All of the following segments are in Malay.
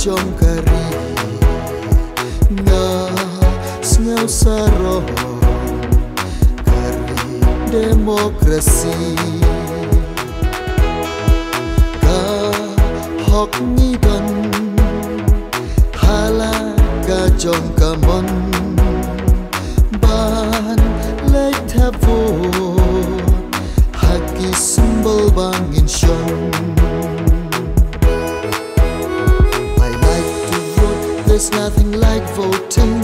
jong kari nga sngap saro kari demokrasi ka hok ni don hala ka jong kamon ban leit thep haki symbol bangin shon. There's nothing like voting.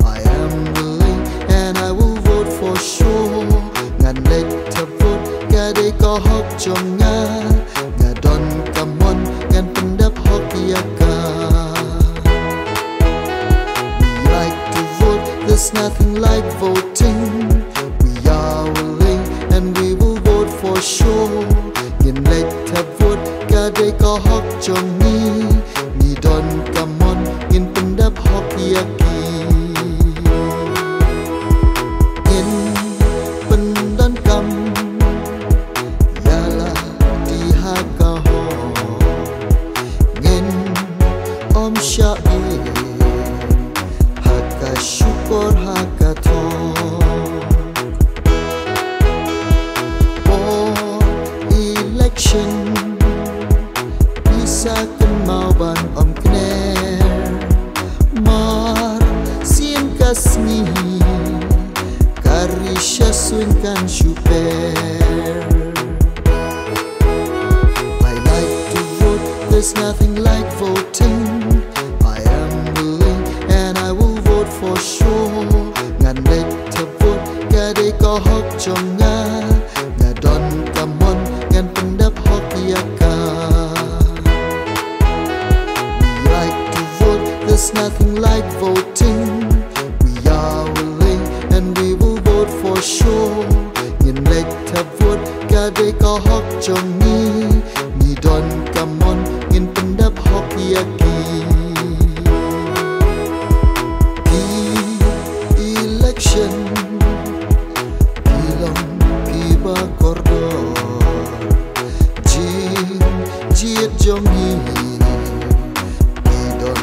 I am willing and I will vote for sure. Ngan leit thep vote Kadei ko hok jong nga don kamon ngan pyndep hok iaka. We like to vote. There's nothing like voting. We are willing and we will vote for sure. Ngan leit thep vote Kadei ko hok jong ni don kamon in pyndep hok iaki. In pendan kam yala dihaka ho ngin om syai haka syukur haka tho for election bisa kenal ban om kasni karisha sunkan super. I like to vote. There's nothing like voting. I am willing and I will vote for sure. Ngan leit thep vote Kadei ko hok jong nga don kamon ngan pyndep hok iaka. We like to vote. There's nothing like voting. And we will vote for sure. Ngan leit thep vote Kadei ko hok jong ni don kamon ngan pyndep hok iaki. Election ilong iba kordor jiet jong don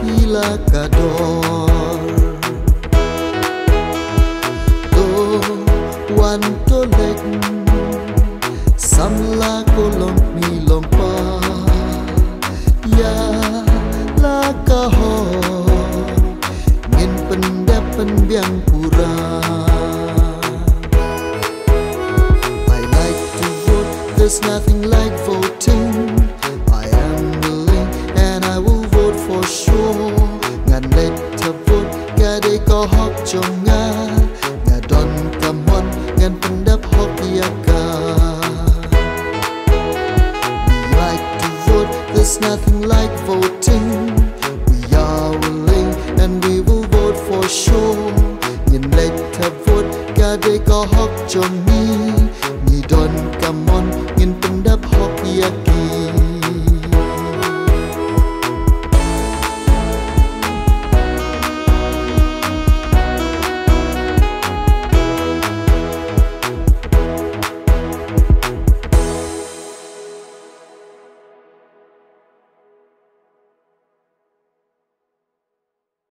hila kador wan tolek samla kolong milong pa ya la ka ho ngin pyndep penbiang pura. I like to vote. There's nothing like voting. I am willing and I will vote for sure. Ngan leit thep vote Kadei ko hok jong nga don kamon ngan pyndep hok iaka. We like to vote. There's nothing like voting. We are willing and we will vote for sure. Ngan leit thep vote Kadei ko hok jong